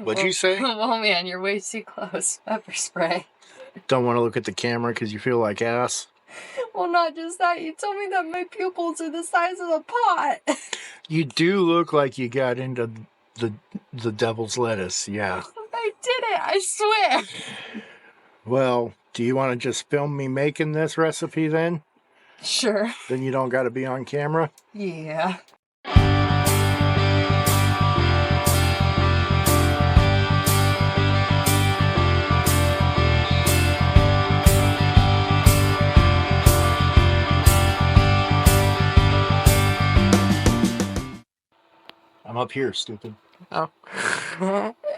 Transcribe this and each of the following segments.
What'd you say? Oh man, you're way too close. Pepper spray. Don't want to look at the camera because you feel like ass? Well, not just that. You told me that my pupils are the size of a pot. You do look like you got into the devil's lettuce, yeah. I did it, I swear. Well, do you want to just film me making this recipe then? Sure. Then you don't got to be on camera? Yeah. I'm up here, stupid. Oh.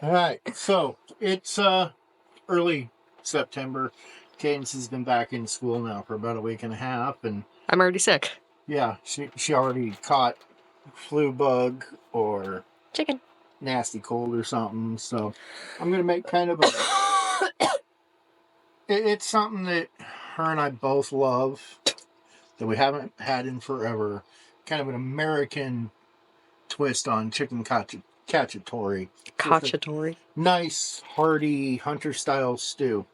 Alright, so it's early September. Cadence has been back in school now for about a week and a half, and I'm already sick. yeah, she already caught flu bug or Chicken. nasty cold or something, so I'm gonna make kind of a it's something that her and I both love that we haven't had in forever, kind of an American twist on chicken cacciatore. Cacciatore. Nice, hearty, hunter-style stew.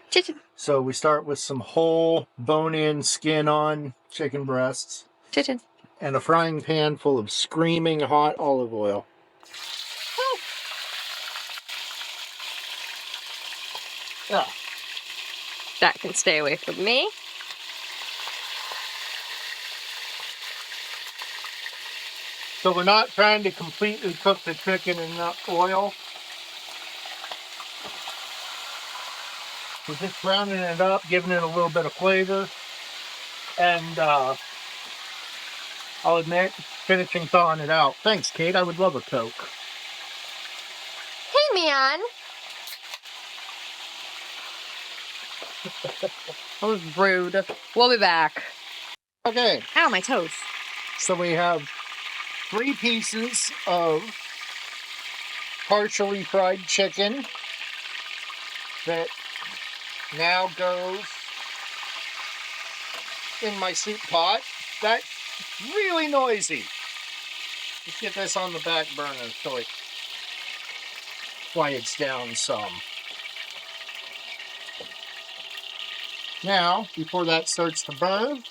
Chicken. So we start with some whole bone-in, skin-on chicken breasts. Chicken. And a frying pan full of screaming hot olive oil. Yeah. That can stay away from me. So we're not trying to completely cook the chicken in that oil. We're just browning it up, giving it a little bit of flavor. And I'll admit, finishing thawing it out. Thanks, Kate. I would love a Coke. Hey, man. That was rude. We'll be back. Okay. Ow, my toes. So we have 3 pieces of partially fried chicken that now goes in my soup pot. That's really noisy. Let's get this on the back burner so it quiets down some. Now, before that starts to burn,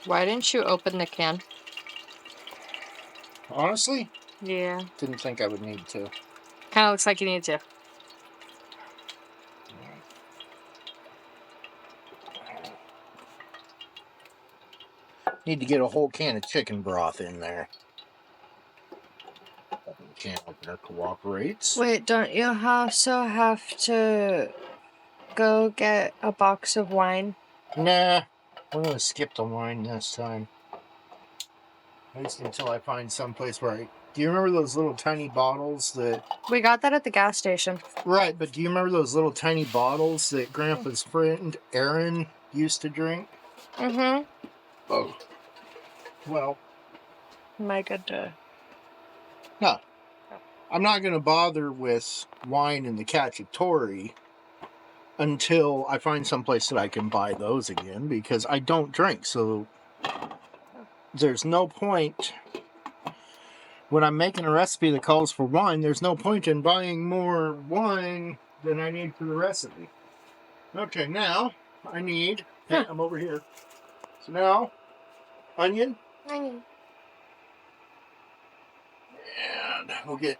Why didn't you open the can? honestly, Yeah. didn't think I would need to. Kind of looks like you need to. Need to get a whole can of chicken broth in there. Can opener cooperates. Wait, don't you also have to go get a box of wine? Nah, we're gonna skip the wine this time. At least until I find someplace where I... Do you remember those little tiny bottles that... We got that at the gas station. Right, but do you remember those little tiny bottles that Grandpa's friend Aaron used to drink? Mm-hmm. Oh. Well... Am I good to... No. I'm not going to bother with wine in the cacciatore until I find someplace that I can buy those again, because I don't drink, so there's no point when I'm making a recipe that calls for wine. There's no point in buying more wine than I need for the recipe. Okay, now I need... Hey, I'm over here. So now, onion. Onion. And we'll get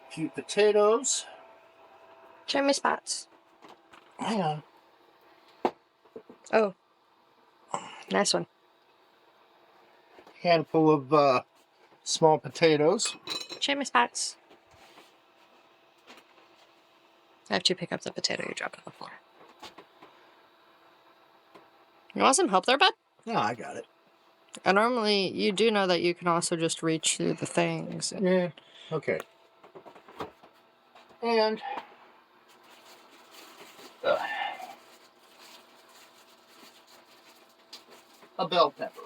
a few potatoes. Show me spots. Hang on. Oh. Nice one. Handful of small potatoes. Show me spots. After you pick up the potato, you drop it on the floor. You want some help there, bud? No, I got it. And normally, you do know that you can also just reach through the things. Yeah, okay. And... a bell pepper.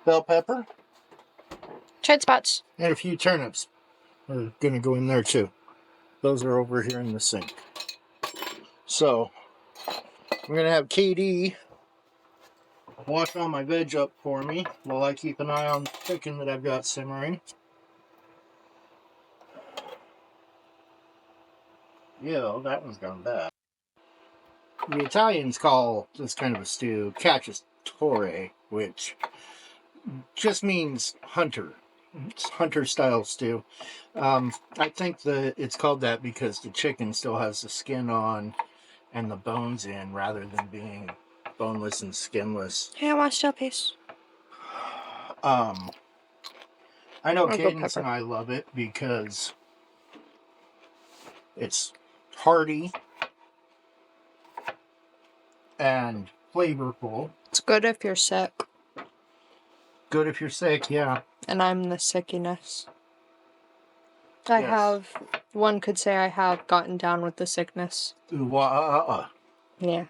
Bell pepper. Trade spots. And a few turnips are going to go in there too. Those are over here in the sink. So, I'm going to have KD wash all my veg up for me while I keep an eye on the chicken that I've got simmering. Yeah, that one's gone bad. The Italians call this kind of a stew cacciatore, which just means hunter. It's hunter-style stew. I think that it's called that because the chicken still has the skin on and the bones in, rather than being boneless and skinless. Hey, I want still piece. I know I'll go Cadence pepper. and I love it because it's hearty and flavorful. It's good if you're sick. Good if you're sick, yeah. And I'm the sickiness. I Yes. have, one could say I have gotten down with the sickness. Yeah. Yeah.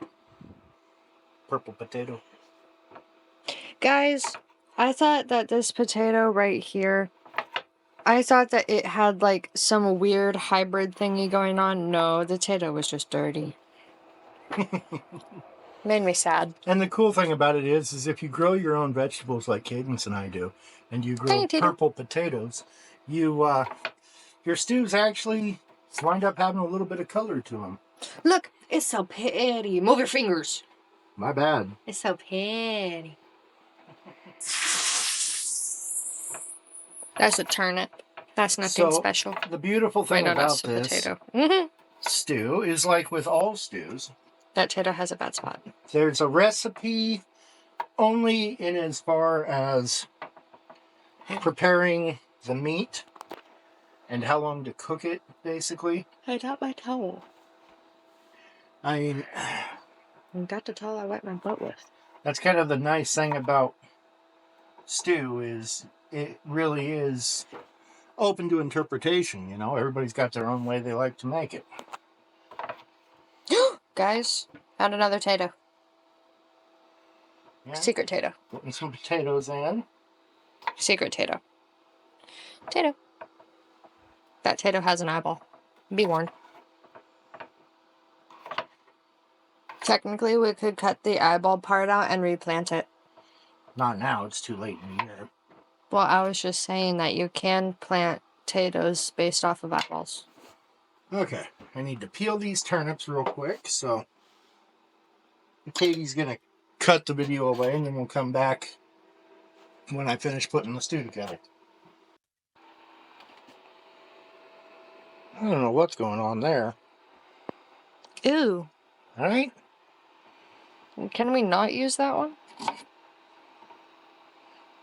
Purple potato. Guys, I thought that this potato right here, I thought that it had like some weird hybrid thingy going on. No, the potato was just dirty. Made me sad. And the cool thing about it is if you grow your own vegetables like Cadence and I do, and you grow purple potatoes, your stews actually wind up having a little bit of color to them. Look, it's so pretty. Move your fingers. My bad. It's so pretty. That's a turnip. That's nothing special. The beautiful thing about this potato. stew is, like with all stews, that potato has a bad spot. There's a recipe only in as far as preparing the meat and how long to cook it, basically. I got my towel. I mean, I got the towel I wipe my butt with. That's kind of the nice thing about stew, is it really is open to interpretation, you know? Everybody's got their own way they like to make it. Guys, found another potato. Yeah. Secret potato. Putting some potatoes in. Secret potato. Potato. That potato has an eyeball. Be warned. Technically, we could cut the eyeball part out and replant it. Not now, it's too late in the year. Well, I was just saying that you can plant potatoes based off of eyeballs. Okay, I need to peel these turnips real quick, so Katie's gonna cut the video away and then we'll come back when I finish putting the stew together. I don't know what's going on there. Ew. Alright? Can we not use that one?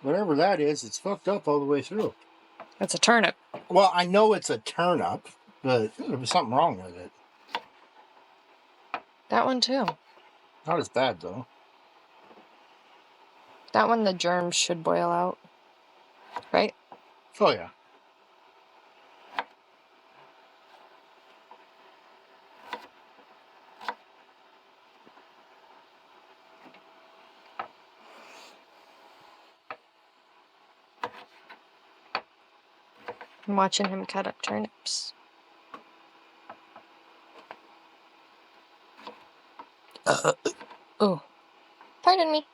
Whatever that is, it's fucked up all the way through. It's a turnip. Well, I know it's a turnip, but there was something wrong with it. That one too. Not as bad, though. That one, the germs should boil out. Right? Oh, yeah. I'm watching him cut up turnips. Oh. Pardon me.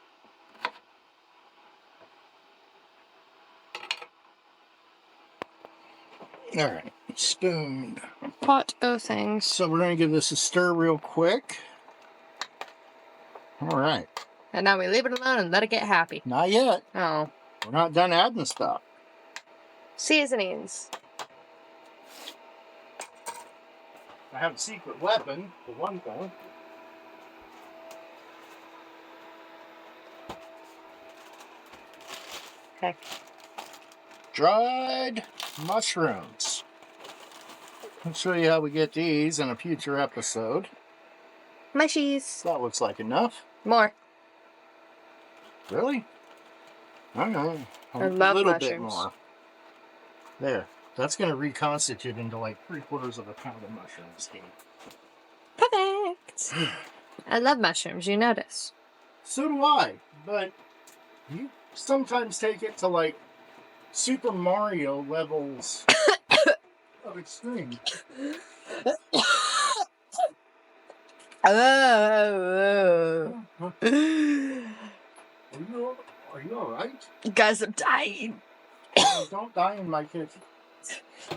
Alright, spoon. Pot o' things. So we're going to give this a stir real quick. Alright. And now we leave it alone and let it get happy. Not yet. Oh. We're not done adding stuff. Seasonings. I have a secret weapon, for one thing. Okay. Dried mushrooms. I'll show you how we get these in a future episode. Mushies. That looks like enough. More. Really? I don't know. I love little mushrooms. bit more. There. That's going to reconstitute into like 3/4 of a pound of mushrooms. Perfect. I love mushrooms, you notice. So do I, but you sometimes take it to like Super Mario levels of extreme. Oh. Are you alright? Guys, I'm dying. Don't die in my kitchen.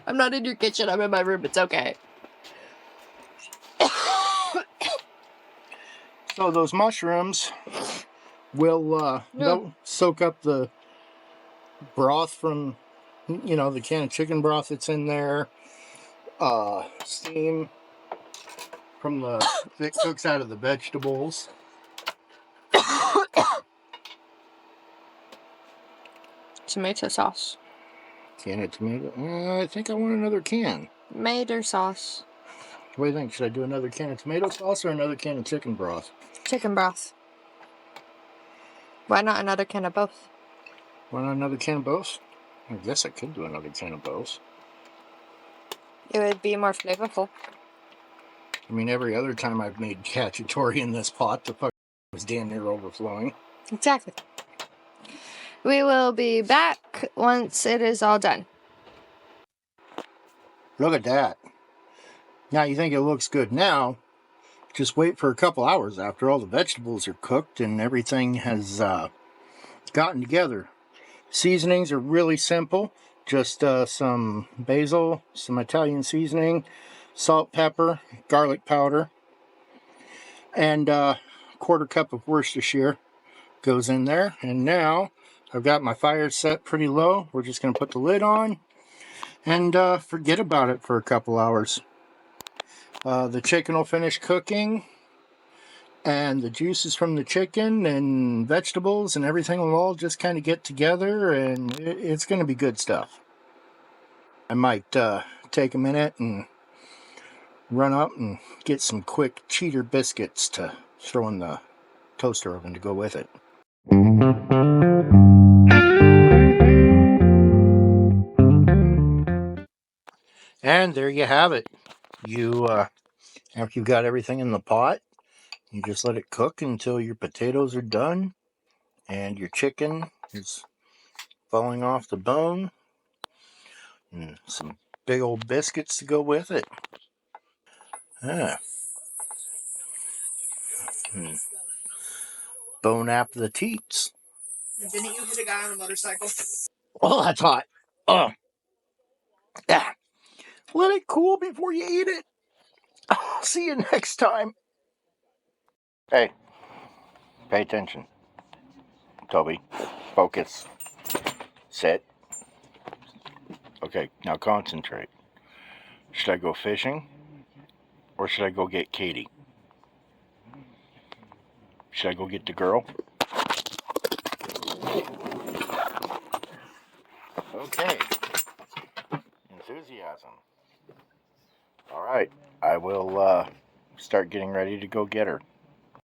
I'm not in your kitchen. I'm in my room. It's okay. So those mushrooms will they'll soak up the broth from, the can of chicken broth that's in there. Steam from that cooks out of the vegetables. Tomato sauce. Can of tomato. I think I want another can. Tomato sauce. What do you think? Should I do another can of tomato sauce or another can of chicken broth? Chicken broth. Why not another can of both? Want another can of both? I guess I could do another can of both. It would be more flavorful. I mean, every other time I've made cacciatore in this pot, the fuck was damn near overflowing. Exactly. We will be back once it is all done. Look at that. Now you think it looks good now. Just wait for a couple hours after all the vegetables are cooked and everything has gotten together. Seasonings are really simple. Just some basil, some Italian seasoning, salt, pepper, garlic powder, and a quarter cup of Worcestershire goes in there. And now I've got my fire set pretty low. We're just going to put the lid on and forget about it for a couple hours. The chicken will finish cooking, and the juices from the chicken and vegetables and everything will all just kind of get together, and it's going to be good stuff. I might take a minute and run up and get some quick cheater biscuits to throw in the toaster oven to go with it. And there you have it. You after you've got everything in the pot, you just let it cook until your potatoes are done and your chicken is falling off the bone, and some big old biscuits to go with it. Bone appetits. Didn't you hit a guy on a motorcycle? Oh, that's hot. Oh, yeah. Let it cool before you eat it. I'll see you next time. Hey, pay attention. Toby, focus. Sit. Okay, now concentrate. Should I go fishing? Or should I go get Katie? Should I go get the girl? Okay. Enthusiasm. Alright, I will start getting ready to go get her.